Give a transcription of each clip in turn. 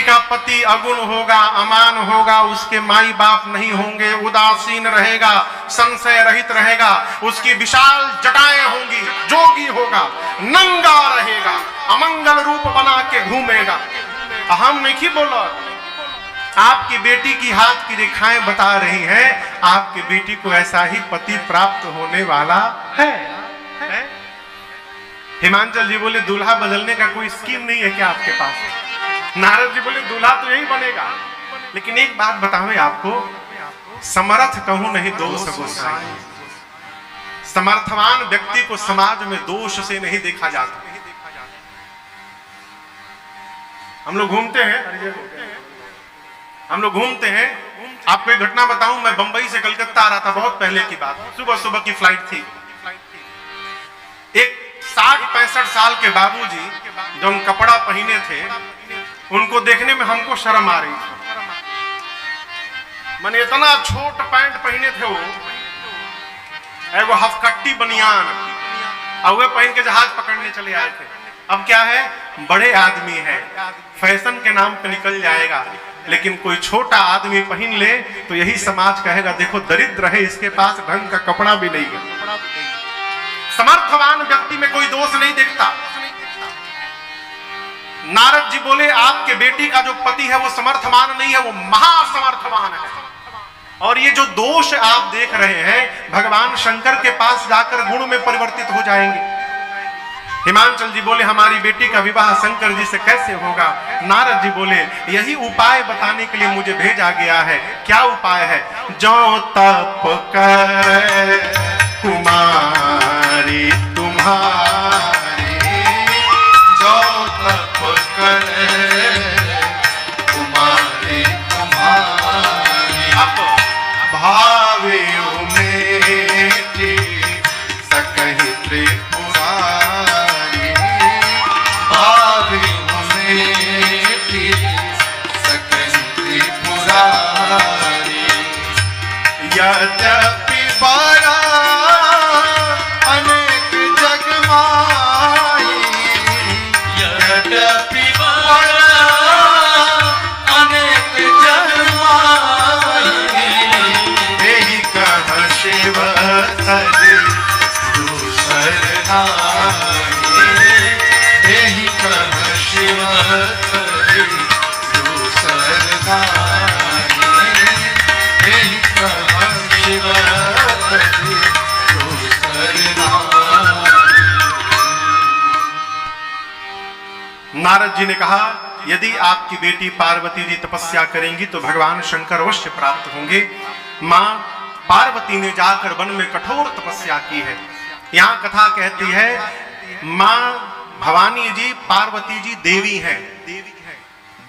का पति अगुण होगा, अमान होगा, उसके माई बाप नहीं होंगे, उदासीन रहेगा, संशय रहित रहेगा, उसकी विशाल जटाएं होंगी, जोगी होगा, नंगा रहेगा, अमंगल रूप बना के घूमेगा। हम नहीं बोला, आपकी बेटी की हाथ की रेखाएं बता रही हैं, आपकी बेटी को ऐसा ही पति प्राप्त होने वाला है। हिमांचल जी बोले दूल्हा बदलने का कोई स्कीम नहीं है क्या आपके पास? नारद जी बोले दूल्हा तो यही बनेगा, लेकिन एक बात बताऊं आपको, समर्थ कहूं नहीं दोष गोसाई। समर्थवान व्यक्ति को समाज में दोष से नहीं देखा जाता। हम लोग घूमते हैं, आपको एक घटना बताऊं, मैं बंबई से कलकत्ता आ रहा था, बहुत पहले की बात, सुबह सुबह की फ्लाइट थी। एक 60-65 साल के बाबूजी जो कपड़ा पहने थे, उनको देखने में हमको शर्म आ रही थी। मैंने इतना छोट पैंट पहने थे वो, एगो हफकट्टी बनियान, और वे पहन के जहाज पकड़ने चले आए थे। अब क्या है, बड़े आदमी है, फैशन के नाम पे निकल जाएगा, लेकिन कोई छोटा आदमी पहन ले तो यही समाज कहेगा देखो दरिद्र है, इसके पास ढंग का कपड़ा भी नहीं है। समर्थवान व्यक्ति में कोई दोष नहीं देखता। नारद जी बोले आपके बेटी का जो पति है वो समर्थवान नहीं है, वो महासमर्थवान है। और ये जो दोष आप देख रहे हैं, भगवान शंकर के पास जाकर गुण में परिवर्तित हो जाएंगे। हिमांचल जी बोले हमारी बेटी का विवाह शंकर जी से कैसे होगा? नारद जी बोले यही उपाय बताने के लिए मुझे भेजा गया है। क्या उपाय है? जो तप कर कुमारी तुम्हारी, जो तप कर कुमारी तुम्हारी, अब भावे उमेठी सकहि त्रिपुरारी, भावे उमेठी सकहि त्रिपुरारी। यद्यपि बड़ा अनेक जग माही, यद्यपि बड़ा अनेक जग माही, यही कह शिव तज दूसर नाही, यही कह शिव तज दूसर नाही, यही कह शिव तज दूसर नाही। नारद जी ने कहा यदि आपकी बेटी पार्वती जी तपस्या करेंगी तो भगवान शंकर अवश्य प्राप्त होंगे। मां पार्वती ने जाकर वन में कठोर तपस्या की है। यहाँ कथा कहती है मां भवानी जी पार्वती जी देवी हैं,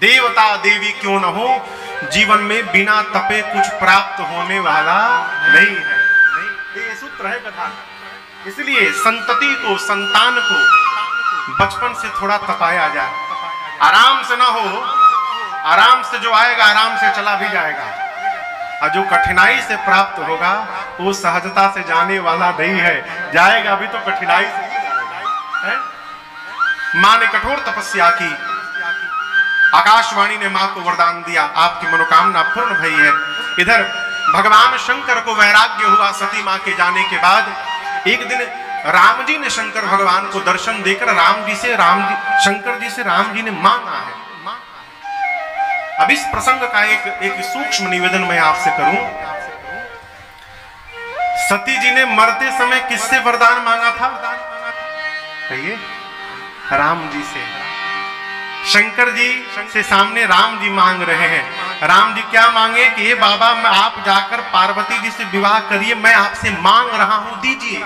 देवता देवी क्यों न हो, जीवन में बिना तपे कुछ प्राप्त होने वाला नहीं है। ये सूत्र है कथा। इसलिए संतति को, संतान को बचपन से थोड़ा तपाया जाए, आराम से ना हो, आराम से जो आएगा आराम से चला भी जाएगा, और जो कठिनाई से प्राप्त होगा वो सहजता से जाने वाला नहीं है, जाएगा भी तो कठिनाई से है? मां ने कठोर तपस्या की, आकाशवाणी ने मां को वरदान दिया, आपकी मनोकामना पूर्ण भई है। इधर भगवान शंकर को वैराग्य हुआ सती मां के जाने के बाद। एक दिन राम जी ने शंकर भगवान को दर्शन देकर शंकर जी से राम जी ने मांगा है। अब इस प्रसंग का एक सूक्ष्म निवेदन मैं आपसे करूं। सती जी ने मरते समय किससे वरदान मांगा था? कहिए। राम जी से। शंकर जी से सामने राम जी मांग रहे हैं। राम जी क्या मांगे कि ये बाबा आप जाकर पार्वती जी से विवाह करिए, मैं आपसे मांग रहा हूं, दीजिए।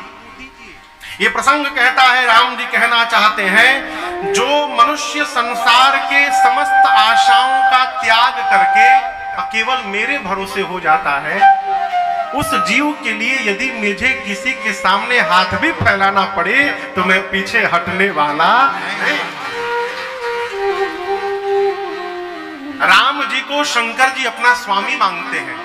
ये प्रसंग कहता है, राम जी कहना चाहते हैं जो मनुष्य संसार के समस्त आशाओं का त्याग करके केवल मेरे भरोसे हो जाता है, उस जीव के लिए यदि मुझे किसी के सामने हाथ भी फैलाना पड़े तो मैं पीछे हटने वाला नहीं। राम जी को शंकर जी अपना स्वामी मांगते हैं।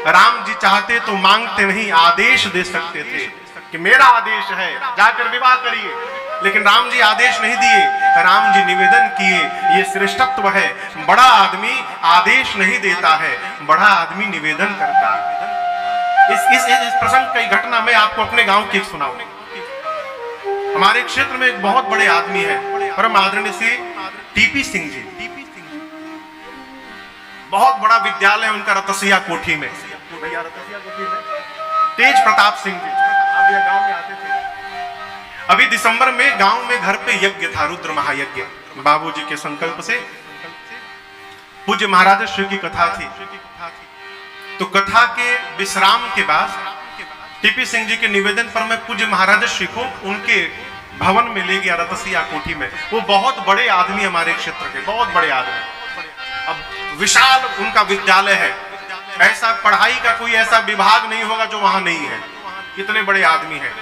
राम जी चाहते तो मांगते नहीं, आदेश दे सकते थे कि मेरा आदेश है जाकर विवाह करिए, लेकिन राम जी आदेश नहीं दिए। राम जी निवेदन किए, ये श्रेष्ठत्व है। बड़ा आदमी आदेश नहीं देता है, बड़ा आदमी निवेदन करता है। इस प्रसंग की घटना मैं आपको अपने गांव की सुनाऊं। हमारे क्षेत्र में एक बहुत बड़े आदमी है, परम आदरणीय श्री टीपी सिंह जी। बहुत बड़ा विद्यालय उनका रतसिया कोठी में, तेज प्रताप सिंह जी। आप यह गांव में आते थे। अभी दिसंबर में गांव में घर पे यज्ञ था, रुद्र महायज्ञ। बाबूजी के संकल्प से पूज्य महाराज श्री की कथा थी। तो कथा के विश्राम के बाद टीपी सिंह जी के निवेदन पर मैं पूज्य महाराज श्री को उनके भवन में ले गया, रतसिया कोठी में। वो बहुत बड़े आदमी, हमारे क्षेत्र के बहुत बड़े आदमी। अब विशाल उनका विद्यालय है, ऐसा पढ़ाई का कोई ऐसा विभाग नहीं होगा जो वहां नहीं है, इतने बड़े आदमी हैं।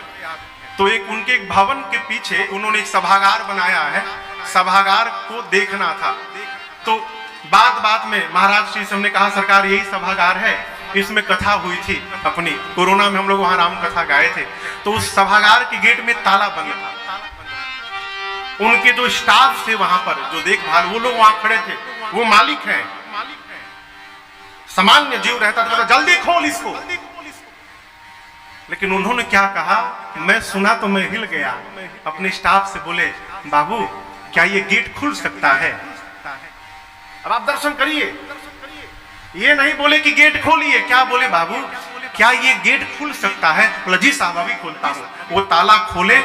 तो एक उनके एक भवन के पीछे उन्होंने एक सभागार बनाया है, सभागार को देखना था। तो बात में महाराज श्री से हमने कहा सरकार यही सभागार है, इसमें कथा हुई थी अपनी, कोरोना में हम लोग वहां राम कथा गाए थे। तो उस सभागार के गेट में ताला बंद था। उनके जो स्टाफ थे वहां पर, जो देखभाल, वो लोग वहां खड़े थे, वो मालिक हैं, सामान्य जीव रहता था, जल्दी खोल इसको। लेकिन उन्होंने क्या कहा, मैं सुना तो मैं हिल गया। अपने स्टाफ से बोले बाबू क्या ये गेट खुल सकता है? अब आप दर्शन करिए, ये नहीं बोले कि गेट खोलिए, क्या बोले बाबू क्या ये गेट खुल सकता है? बोला जी साहब अभी खोलता हूं। वो ताला खोले,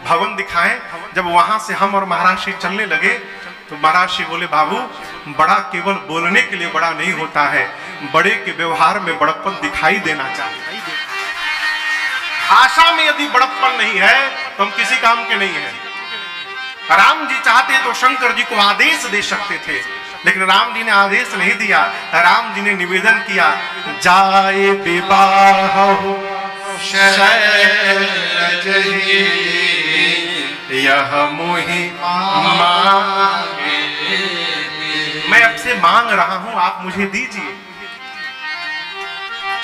भवन दिखाएं। जब वहां से हम और महाराज श्री चलने लगे तो महाराज श्री बोले बाबू बड़ा केवल बोलने के लिए बड़ा नहीं होता है, बड़े के व्यवहार में बड़प्पन दिखाई देना चाहिए। आशा में यदि बड़प्पन नहीं है तो हम किसी काम के नहीं है। राम जी चाहते तो शंकर जी को आदेश दे सकते थे, लेकिन राम जी ने आदेश नहीं दिया। राम जी ने निवेदन किया, जाए विवाह यह मोहि मांगे, मैं आपसे मांग रहा हूं, आप मुझे दीजिए।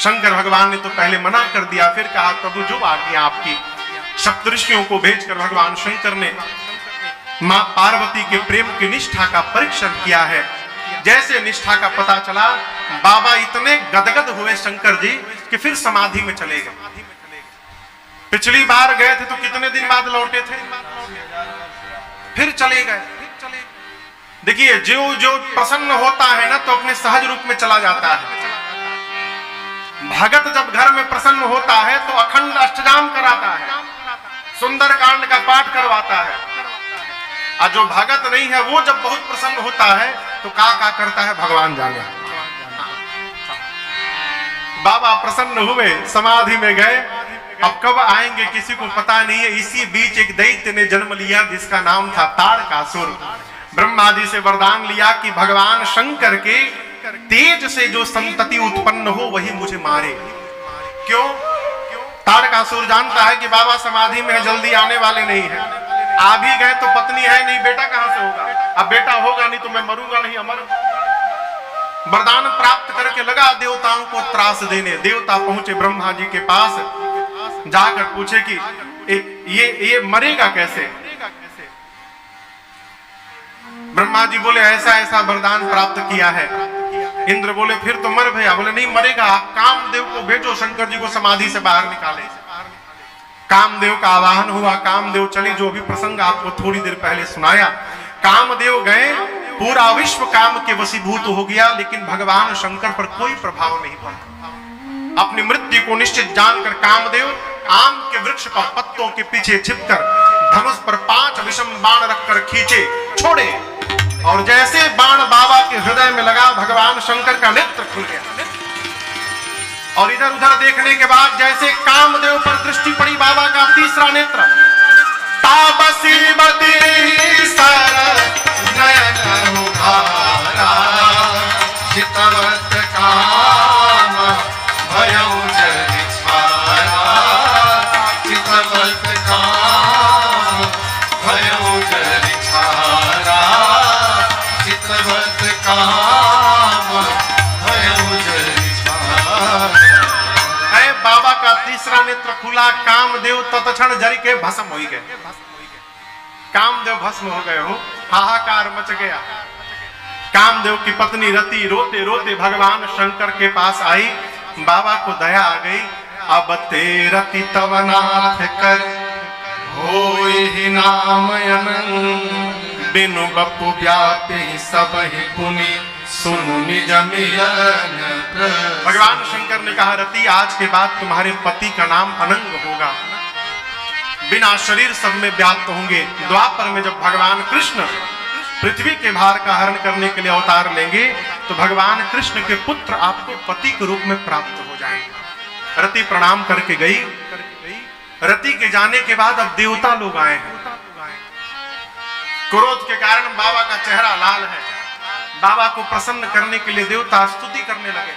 शंकर भगवान ने तो पहले मना कर दिया, फिर कहा प्रभु जो आज्ञा आपकी। सप्तऋषियों को भेजकर भगवान शंकर ने मां पार्वती के प्रेम की निष्ठा का परीक्षण किया है। जैसे निष्ठा का पता चला, बाबा इतने गदगद हुए शंकर जी कि फिर समाधि में चले गए। पिछली बार गए थे तो कितने दिन बाद लौटे थे, फिर चले गए। देखिए जो जो प्रसन्न होता है ना तो अपने सहज रूप में चला जाता है। भगत जब घर में प्रसन्न होता है तो अखंड अष्टजाम कराता है, सुंदर कांड का पाठ करवाता है। और जो भगत नहीं है वो जब बहुत प्रसन्न होता है तो का करता है भगवान जाने। बाबा प्रसन्न हुए, समाधि में गए। अब कब आएंगे किसी को पता नहीं है। इसी बीच एक दैत्य ने जन्म लिया जिसका नाम था ताड़कासुर। ब्रह्मा जी से वरदान लिया कि भगवान शंकर के तेज से जो संतति उत्पन्न हो वही मुझे मारे। क्यों? ताड़कासुर जानता है कि बाबा समाधि में है, जल्दी आने वाले नहीं है। आ भी गए तो पत्नी है नहीं, बेटा कहां से होगा? अब बेटा होगा नहीं तो मैं मरूंगा नहीं, अमर। वरदान प्राप्त करके लगा देवताओं को त्रास देने। देवता पहुंचे ब्रह्मा जी के पास, जाकर पूछे कि ये मरेगा कैसे? ब्रह्मा जी बोले ऐसा ऐसा वरदान प्राप्त किया है। इंद्र बोले फिर तो मर गया। बोले नहीं मरेगा, कामदेव को भेजो शंकर जी को समाधि से बाहर निकाले। कामदेव का आवाहन हुआ, कामदेव चले, जो भी प्रसंग आपको थोड़ी देर पहले सुनाया। कामदेव गए, पूरा विश्व काम के वशीभूत हो गया, लेकिन भगवान शंकर पर कोई प्रभाव नहीं पड़ा। अपनी मृत्यु को निश्चित जानकर कामदेव आम के वृक्ष पर पत्तों के पीछे छिपकर धनुष पर 5 विषम बाण रखकर खींचे, छोड़े, और जैसे बाण बाबा के हृदय में लगा भगवान शंकर का नेत्र खुल गया। और इधर उधर देखने के बाद जैसे कामदेव पर दृष्टि पड़ी बाबा का तीसरा नेत्र, तापसी बती सर नयन उधारा, चितवत काम भयउ जग छारा, चितवत काम भयउ जग छारा, चितवत काम भयउ जग छारा। बाबा का तीसरा नेत्र खुला, कामदेव तत्क्षण जरी के भस्म हो गए। कामदेव भस्म हो गए हो, हाहाकार मच गया। कामदेव की पत्नी रति रोते रोते भगवान शंकर के पास आई। बाबा को दया आ गई। अब ते रति तव नाथ कर होई नाम अनंत, बिनु बपु व्यापी सब ही पुनि सुनु निज मिलन। भगवान शंकर ने कहा, रति आज के बाद तुम्हारे पति का नाम अनंग होगा, बिना शरीर सब में व्याप्त होंगे। द्वापर में जब भगवान कृष्ण पृथ्वी के भार का हरण करने के लिए अवतार लेंगे तो भगवान कृष्ण के पुत्र आपको पति के रूप में प्राप्त हो जाएंगे। रति प्रणाम करके गई। रति के जाने के बाद अब देवता लोग आए हैं। क्रोध के कारण बाबा का चेहरा लाल है। बाबा को प्रसन्न करने के लिए देवता स्तुति करने लगे।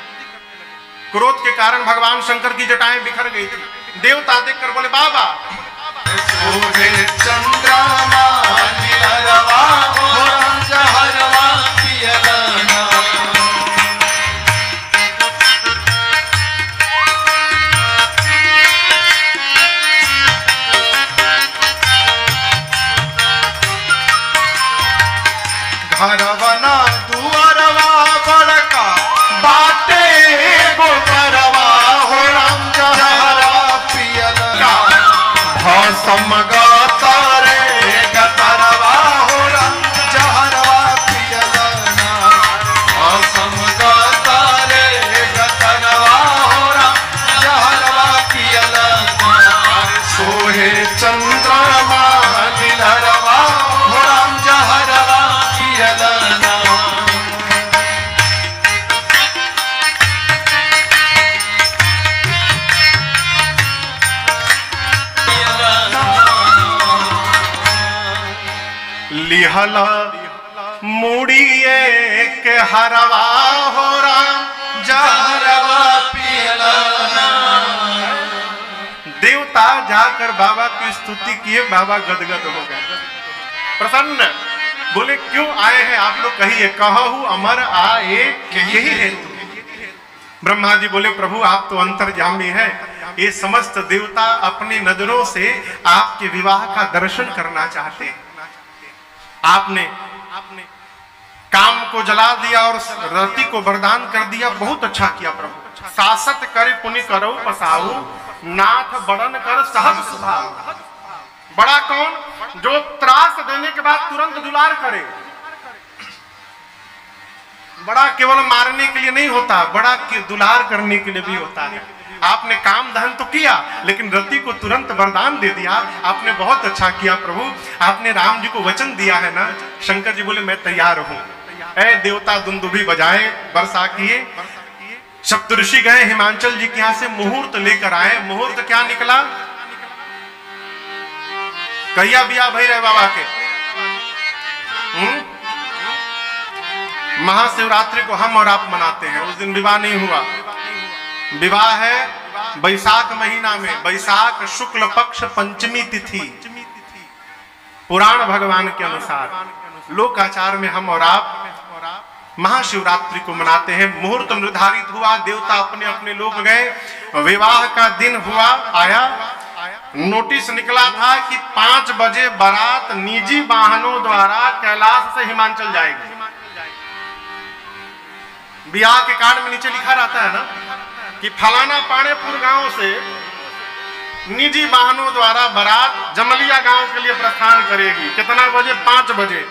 क्रोध के कारण भगवान शंकर की जटाएं बिखर गई थी। देवता देखकर बोले, बाबा चंद्रमा घरवना दुआरवा बड़का बाटे गोपरवा हो राम जहरा पियलना भस्म गतरे गतरवा हो राम जहरवा पियलना भस्म गतरे गतरवा हो राम जहरवा पियलना सोहे चंद्रमा लीलरवा हो राम जहरवा पियलना। लिहला मुड़िए के हरवा हो राम जहरवा पियलना। देवता जाकर बाबा की स्तुति किए। बाबा गदगद हो गए, प्रसन्न। बोले, क्यों आए हैं आप लोग, कहिए। कहू अमर आए यही है। ब्रह्मा जी बोले, प्रभु आप तो अंतर्यामी है। ये समस्त देवता अपनी नजरों से आपके विवाह का दर्शन करना चाहते हैं। आपने काम को जला दिया और रति को वरदान कर दिया, बहुत अच्छा किया प्रभु। सासत करे पुनि करो पसाऊ, नाथ बड़न कर सहज स्वभाव। बड़ा कौन? जो त्रास देने के बाद तुरंत दुलार करे। बड़ा केवल मारने के लिए नहीं होता, बड़ा के दुलार करने के लिए भी होता है। आपने काम दहन तो किया, लेकिन रति को तुरंत वरदान दे दिया। आपने बहुत अच्छा किया प्रभु। आपने राम जी को वचन दिया है ना। शंकर जी बोले, मैं तैयार हूं। ऐ देवता दुंदुभी बजाए, वर्षा किए। सप्तऋषि गए हिमांचल जी के यहाँ से मुहूर्त लेकर आए। मुहूर्त क्या निकला? कहिया बिया भई रहे बाबा के। महाशिवरात्रि को हम और आप मनाते हैं। उस दिन विवाह नहीं हुआ। विवाह है बैसाख महीना में, बैसाख शुक्ल पक्ष पंचमी तिथि। पुराण भगवान के अनुसार लोकाचार में हम और आप महाशिवरात्रि को मनाते हैं। मुहूर्त निर्धारित हुआ, देवता अपने अपने लोग गए। विवाह का दिन हुआ, आया नोटिस निकला था कि 5 बजे बारात निजी वाहनों द्वारा कैलाश से हिमांचल जाएगी। ब्याह के कार्ड में नीचे लिखा रहता है ना कि फलाना पाड़ेपुर गांव से निजी वाहनों द्वारा बारात जमलिया गांव के लिए प्रस्थान करेगी। कितना बजे? 5 बजे।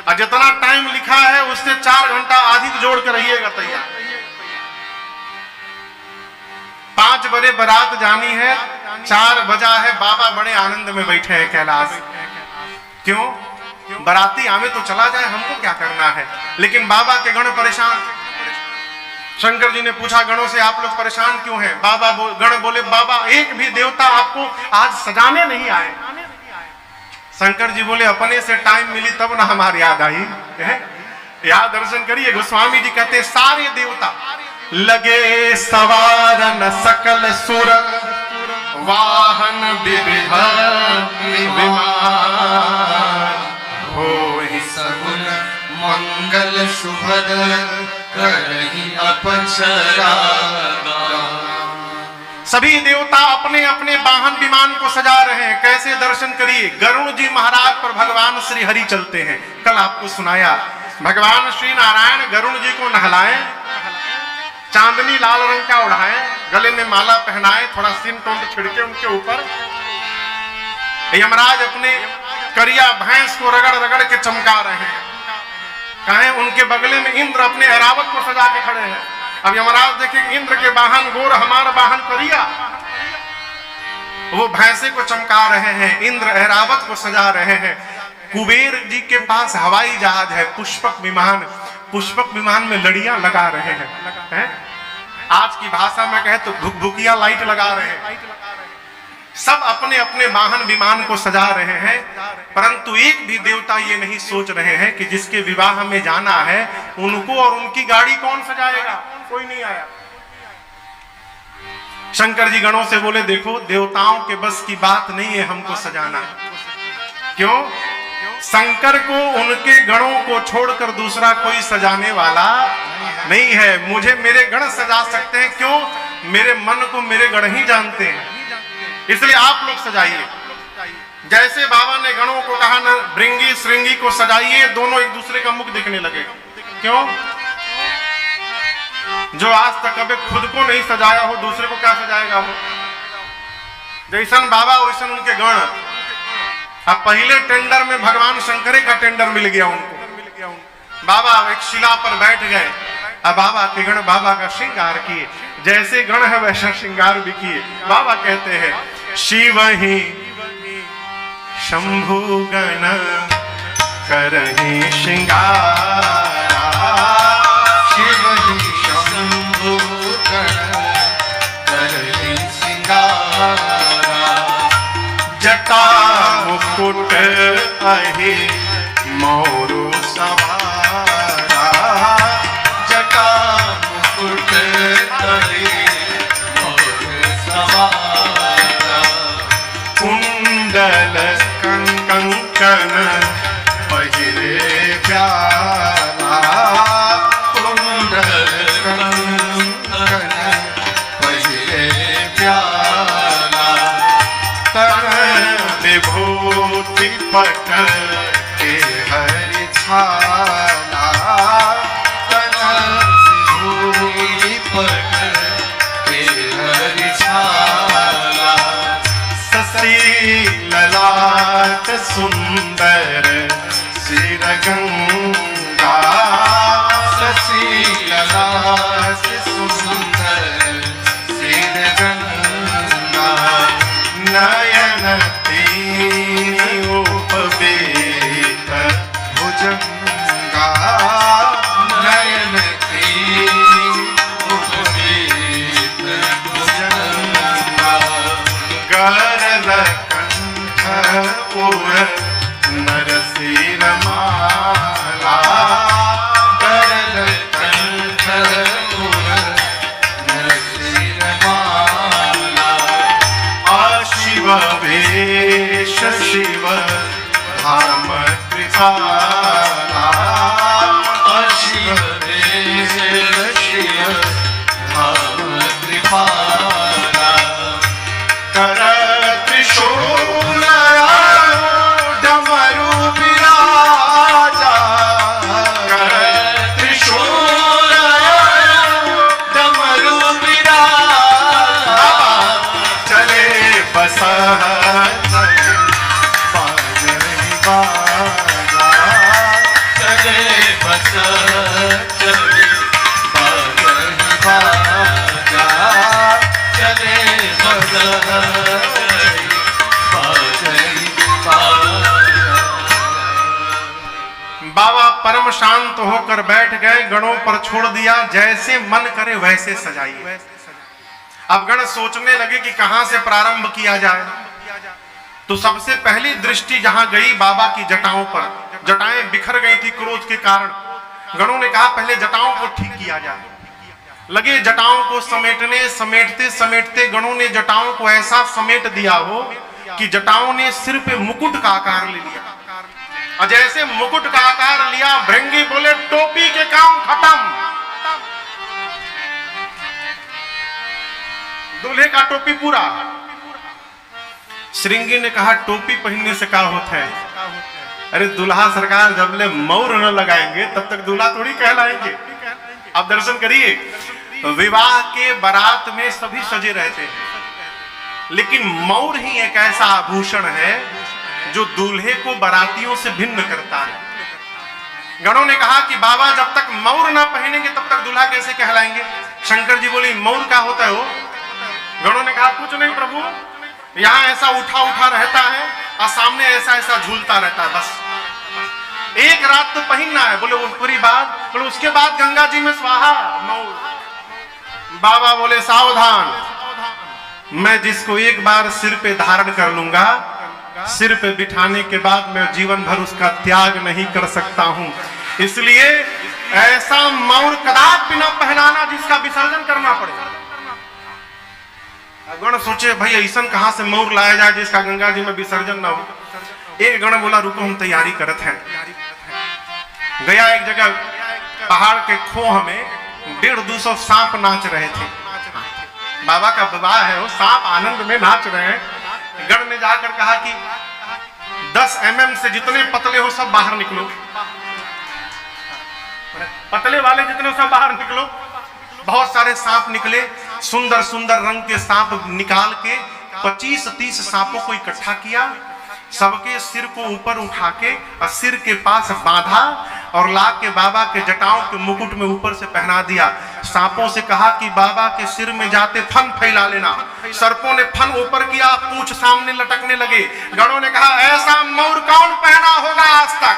और जितना टाइम लिखा है उससे 4 घंटा अधिक जोड़ कर रहिएगा तैयार। 5 बजे बारात जानी है, 4 बजा है। बाबा बड़े आनंद में बैठे हैं कैलाश। क्यों? बाराती आवे तो चला जाए, हमको क्या करना है। लेकिन बाबा के गण परेशान। शंकर जी ने पूछा, गणों से आप लोग परेशान क्यों हैं? गण बोले, बाबा एक भी देवता आपको आज सजाने नहीं आए। शंकर जी बोले, अपने से टाइम मिली तब ना हमारी याद आई। याद दर्शन करिए। गोस्वामी जी कहते, सारे देवता लगे सवारन सकल सुर वाहन विविध विमान होहि सगुन मंगल शुभद करहि अपचरा। सभी देवता अपने अपने वाहन विमान को सजा रहे हैं। कैसे दर्शन करिए, गरुण जी महाराज पर भगवान श्री हरि चलते हैं। कल आपको सुनाया, भगवान श्री नारायण गरुण जी को नहलाएं, चांदनी लाल रंग का उड़ाएं, गले में माला पहनाएं, थोड़ा सिन टोंड छिड़के उनके ऊपर। यमराज अपने करिया भैंस को रगड़ रगड़ के चमका रहे हैं। कहें उनके बगले में इंद्र अपने ऐरावत को सजा के खड़े हैं। अब यमराज देखिए, इंद्र के वाहन गोर, हमारा वाहन करिया, वो भैंसे को चमका रहे हैं, इंद्र ऐरावत को सजा रहे हैं। कुबेर जी के पास हवाई जहाज है, पुष्पक विमान, पुष्पक विमान में लड़ियां लगा रहे हैं। आज की भाषा में कहे तो भुकभुकिया लाइट लगा रहे हैं। सब अपने अपने वाहन विमान को सजा रहे हैं, परंतु एक भी देवता ये नहीं सोच रहे हैं कि जिसके विवाह में जाना है उनको और उनकी गाड़ी कौन सजाएगा। कोई नहीं आया। शंकर जी गणों से बोले, देखो देवताओं के बस की बात नहीं है हमको सजाना। क्यों? शंकर को उनके गणों को छोड़कर दूसरा कोई सजाने वाला नहीं है। मुझे मेरे गण सजा सकते हैं। क्यों? मेरे मन को मेरे गण ही जानते हैं, इसलिए आप लोग सजाइए। जैसे बाबा ने गणों को कहा न भृंगी श्रृंगी को सजाइए, दोनों एक दूसरे का मुख दिखने लगे। क्यों? जो आज तक कभी खुद को नहीं सजाया हो, दूसरे को क्या सजाएगा वो? जैसन बाबा वैसन उनके गण। अब पहले टेंडर में भगवान शंकरे का टेंडर मिल गया उनको। बाबा एक शिला पर बैठ गए। अब बाबा के गण बाबा का श्रृंगार किए, जैसे गण है वैसा श्रृंगार भी किए। बाबा कहते हैं, शिव ही शंभु गण करहि श्रृंगारा, शिव ही शंभु गण करहि श्रृंगारा, जटा मुकुट अहि मोरु सवारा, जटा मुकुट अहि मोरु सवारा, कुंडल कंकण पहिरे प्याला, कुंडल कंकण पहिरे प्याला, तन विभूति पट के हरि छाला, तन विभूति पट के हरि छाला, शशि ललाट सुंदर सिर गंगा, शशि ललाट सुंदर सिर गंगा, नयन तीन उपवेत भुजंगा, नयन तीन उपवेत भुजंगा, गरल कंठ उर नरसिर माला, गरल कंठ उर नरसिर माला, शिव वेश शिव धाम कृपाला, शिव वेश शिव धाम कृपाला, कर त्रिशूल डमरू विराजा, कर त्रिशूल डमरू विराजा, चले बस चले बस चले बाजहि बाजा, चले बस चले बाजहि बाजा। बाबा परम शांत होकर बैठ गए, गणों पर छोड़ दिया, जैसे मन करे वैसे सजाइए। अब गण सोचने लगे कि कहां से प्रारंभ किया जाए। तो सबसे पहली दृष्टि जहां गई बाबा की जटाओं पर। जटाएं बिखर गई थी क्रोध के कारण। गणों ने कहा पहले जटाओं को ठीक किया जाए। लगे जटाओं को समेटने, समेटते समेटते गणों ने जटाओं को ऐसा समेट दिया हो कि जटाओं ने सिर पे मुकुट का आकार ले लिया। और जैसे मुकुट का आकार लिया, भृंगी बोले टोपी के काम खत्म। दूल्हे का टोपी पूरा। श्रृंगी ने कहा टोपी पहनने से क्या होता है? अरे दुल्हा सरकार जब ले मौर न लगाएंगे तब तक दूल्हा थोड़ी कहलाएंगे। आप दर्शन करिए, विवाह के बारात में सभी सजे रहते हैं, लेकिन मौर ही एक ऐसा आभूषण है जो दूल्हे को बारातियों से भिन्न करता है। गणों ने कहा कि बाबा जब तक मौर ना पहनेंगे तब तक दूल्हा कैसे कहलाएंगे? शंकर जी बोले मौर क्या होता है वो? गणों ने कहा कुछ नहीं प्रभु, यहाँ ऐसा उठा उठा रहता है और सामने ऐसा ऐसा झूलता रहता है, बस एक रात तो पहनना है। बोले वो पूरी बात? बोले उसके बाद गंगा जी में स्वाहा मौर। बाबा बोले सावधान, मैं जिसको एक बार सिर पे धारण कर लूंगा, सिर पे बिठाने के बाद मैं जीवन भर उसका त्याग नहीं कर सकता हूं। इसलिए ऐसा मौर कदापि न पहनाना जिसका विसर्जन करना पड़े। गण सोचे भाई ऐसा कहां से मौर लाया जाए जिसका गंगा जी में विसर्जन ना हो। एक गण बोला रुको हम तैयारी करते हैं। गया एक जगह पहाड़ के खोह में 150-200 सांप नाच रहे थे। बाबा का विवाह है, वो सांप आनंद में नाच रहे हैं। गण ने जाकर कहा कि 10 mm से जितने पतले हो सब बाहर निकलो, पतले वाले जितने सब बाहर निकलो। बहुत सारे सांप निकले, सुंदर सुंदर रंग के सांप निकाल के 25-30 सांपों को इकट्ठा किया, सबके सिर को ऊपर उठा के और सिर के पास बांधा और ला के बाबा के जटाओं के मुकुट में ऊपर से पहना दिया। सांपों से कहा कि बाबा के सिर में जाते फन फैला लेना। सर्पों ने फन ऊपर किया, पूंछ सामने लटकने लगे। गणों ने कहा ऐसा मौर कौन पहना होगा आज तक?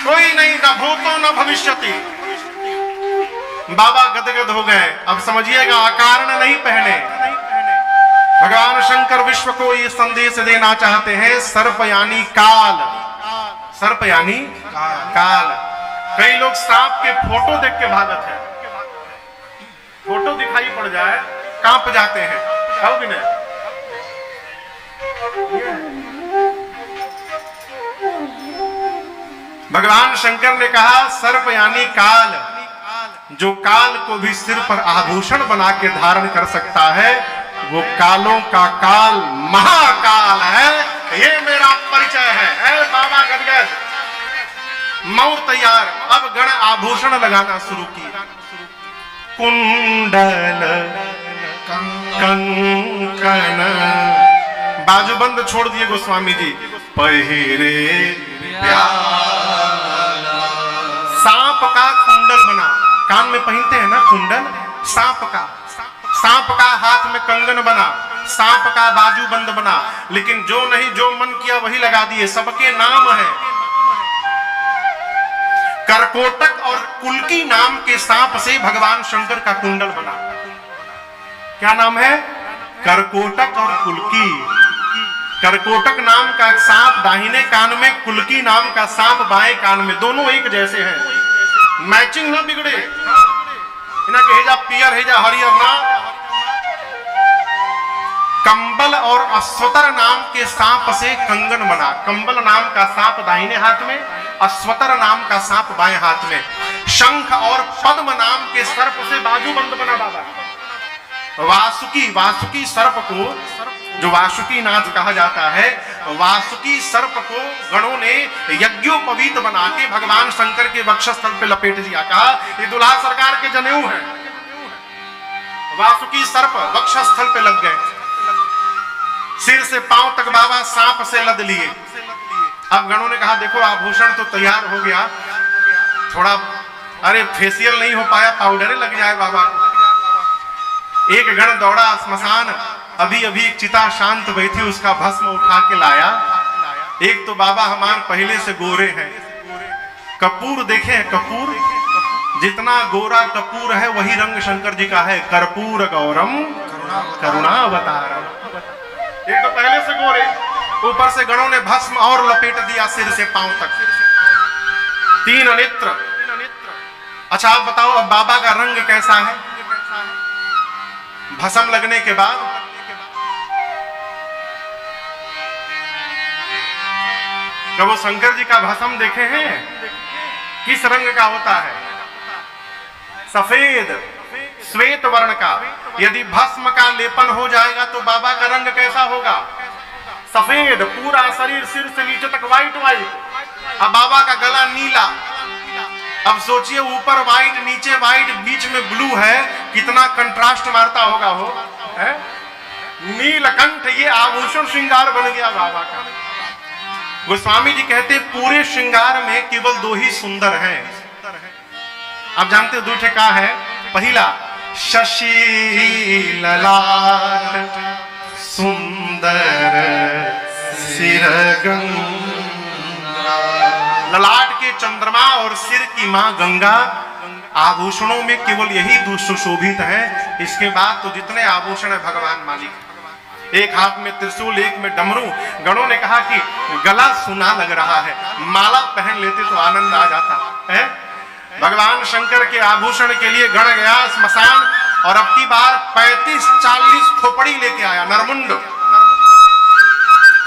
कोई नहीं, न भूतो न भविष्यति। बाबा गदगद हो गए। अब समझिएगा, अकारण नहीं पहने। भगवान शंकर विश्व को ये संदेश देना चाहते हैं, सर्प यानी काल, सर्प यानी काल। कई लोग सांप के फोटो देख के भागत है, फोटो दिखाई पड़ जाए कांप जाते हैं, है कि नहीं? भगवान शंकर ने कहा सर्प यानी काल, जो काल को भी सिर पर आभूषण बना के धारण कर सकता है, वो कालों का काल महाकाल है। ये मेरा परिचय है। बाबा गदगद, मौर तैयार। अब गण आभूषण लगाना शुरू किया। कुंडल कंकण, बाजूबंद छोड़ दिए गोस्वामी जी। पहिरे सांप का कुंडल बना, कान में पहनते हैं ना कुंडल, सांप का हाथ में कंगन बना, सांप का बाजूबंद बना। लेकिन जो नहीं, जो मन किया वही लगा दिए। सबके नाम है। करकोटक और कुल्की नाम के सांप से भगवान शंकर का कुंडल बना। क्या नाम है? करकोटक और कुल्की। करकोटक नाम का सांप दाहिने कान में, कुल्की नाम का सांप बाएं कान में, दोनों एक जैसे हैं। मैचिंग ना बिगड़े, इना के हेजा पियर हेजा हरियर ना। कंबल और अश्वतर नाम के सांप से कंगन बना। कंबल नाम का सांप दाहिने हाथ में, अश्वतर नाम का सांप बाएं हाथ में। शंख और पद्म नाम के सर्प से बाजूबंद बना बाबा। वासुकी सर्प को, जो वासुकी नाथ कहा जाता है, वासुकी सर्प को गणों ने यज्ञोपवीत बना के भगवान शंकर के वक्षस्थल पे लपेट दिया। कहा ये दुल्हा सरकार के जनेऊ है। वासुकी सर्प वक्षस्थल पे लग गए। सिर से पांव तक बाबा सांप से लद लिए। अब गणों ने कहा देखो आभूषण तो तैयार हो गया, थोड़ा अरे फेशियल नहीं हो पाया, पाउडर लग जाए बाबा को। एक गण दौड़ा स्मशान, अभी अभी चिता शांत बैठी, उसका भस्म उठा के लाया। एक तो बाबा हमारे पहले से गोरे हैं। कपूर देखे हैं, कपूर जितना गोरा कपूर है वही रंग शंकर जी का है। कर्पूर गौरम करुणावतारम। एक तो पहले से गोरे, ऊपर से गणों ने भस्म और लपेट दिया सिर से पांव तक। 3 नेत्र। अच्छा आप बताओ अब बाबा का रंग कैसा है भस्म लगने के बाद? जब वो शंकर जी का भस्म देखे हैं किस रंग का होता है? सफेद। श्वेत वर्ण का। यदि भस्म का लेपन हो जाएगा तो बाबा का रंग कैसा होगा? सफेद, पूरा शरीर सिर से नीचे तक व्हाइट व्हाइट। अब बाबा का गला नीला। अब सोचिए ऊपर व्हाइट नीचे व्हाइट बीच में ब्लू है, कितना कंट्रास्ट मारता होगा वो है? नीलकंठ, ये आभूषण श्रृंगार बन गया बाबा का। गोस्वामी जी कहते पूरे श्रृंगार में केवल दो ही सुंदर हैं। आप जानते हो दूठे का है? पहला शशि ललाट सुंदर सिरगंगा। ललाट के चंद्रमा और सिर की मां गंगा। आभूषणों में केवल यही दो सुशोभित है। इसके बाद तो जितने आभूषण है भगवान मालिक। एक हाथ में त्रिशूल, एक में डमरू। गणों ने कहा कि गला सुना लग रहा है, माला पहन लेते तो आनंद आ जाता है। भगवान शंकर के आभूषण के लिए गण गया स्मशान और अब की बार 35-40 खोपड़ी लेके आया। नरमुंड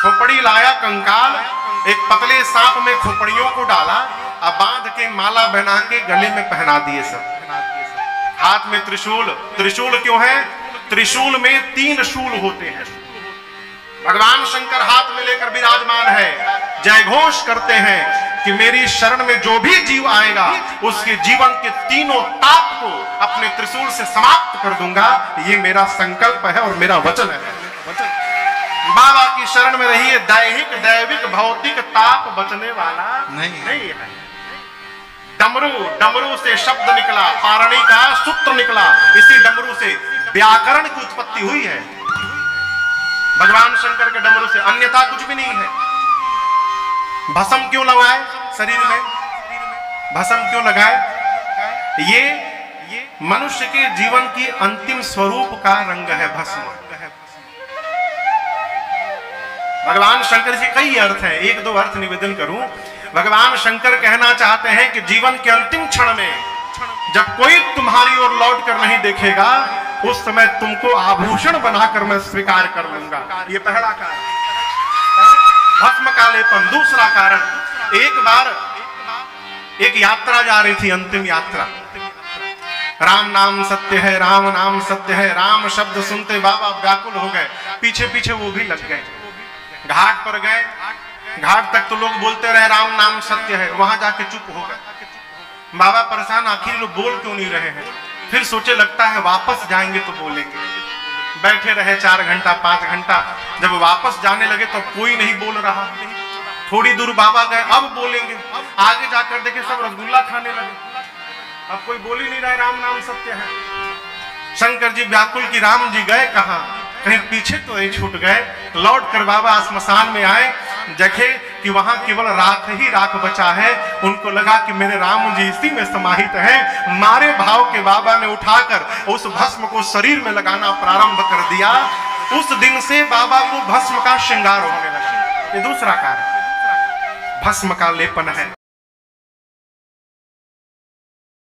खोपड़ी लाया, कंकाल, एक पतले सांप में खोपड़ियों को डाला, अब बांध के माला बना के गले में पहना दिए सब। हाथ में त्रिशूल। त्रिशूल क्यों है? त्रिशूल में 3 शूल होते हैं। भगवान शंकर हाथ में लेकर विराजमान है, जय घोष करते हैं कि मेरी शरण में जो भी जीव आएगा उसके जीवन के तीनों ताप को अपने त्रिशूल से समाप्त कर दूंगा। ये मेरा संकल्प है और मेरा वचन है। बाबा की शरण में रहिए, दैहिक दैविक भौतिक ताप बचने वाला नहीं है। डमरू, डमरू से शब्द निकला, पारणी का सूत्र निकला, इसी डमरू से व्याकरण की उत्पत्ति हुई है। भगवान शंकर के डमरू से, अन्यथा कुछ भी नहीं है। भस्म क्यों लगाए शरीर में? भस्म क्यों लगाए? ये मनुष्य के जीवन की अंतिम स्वरूप का रंग है भस्म। भगवान शंकर जी कई अर्थ है, 1-2 अर्थ निवेदन करूं। भगवान शंकर कहना चाहते हैं कि जीवन के अंतिम क्षण में जब कोई तुम्हारी ओर लौट कर नहीं देखेगा, उस समय तुमको आभूषण बनाकर मैं स्वीकार कर लूंगा। ये पहला कारण, भस्म का लेपन। दूसरा कारण, एक बार एक यात्रा जा रही थी, अंतिम यात्रा। राम नाम सत्य है, राम नाम सत्य है। राम शब्द सुनते बाबा व्याकुल हो गए, पीछे पीछे वो भी लग गए। घाट पर गए, घाट तक तो लोग बोलते रहे राम नाम सत्य है, वहां जाके चुप हो गए। बाबा परेशान, आखिर लोग बोल क्यों नहीं रहे हैं? फिर सोचे लगता है वापस जाएंगे तो बोलेंगे। बैठे रहे 4 घंटा 5 घंटा। जब वापस जाने लगे तो कोई नहीं बोल रहा। थोड़ी दूर बाबा गए, अब बोलेंगे। आगे जाकर देखे सब रसगुल्ला खाने लगे, अब कोई बोल ही नहीं रहा राम नाम सत्य है। शंकर जी व्याकुल की राम जी गए कहां? कहीं पीछे तो नहीं छूट गए। लौट कर बाबा स्मशान में आए, देखे कि वहां केवल राख ही राख बचा है। उनको लगा कि मेरे राम जी इसी में समाहित हैं। मारे भाव के बाबा ने उठाकर उस भस्म को शरीर में लगाना प्रारंभ कर दिया। उस दिन से बाबा को भस्म का श्रृंगार होने लगा। ये दूसरा कारण भस्म का लेपन है।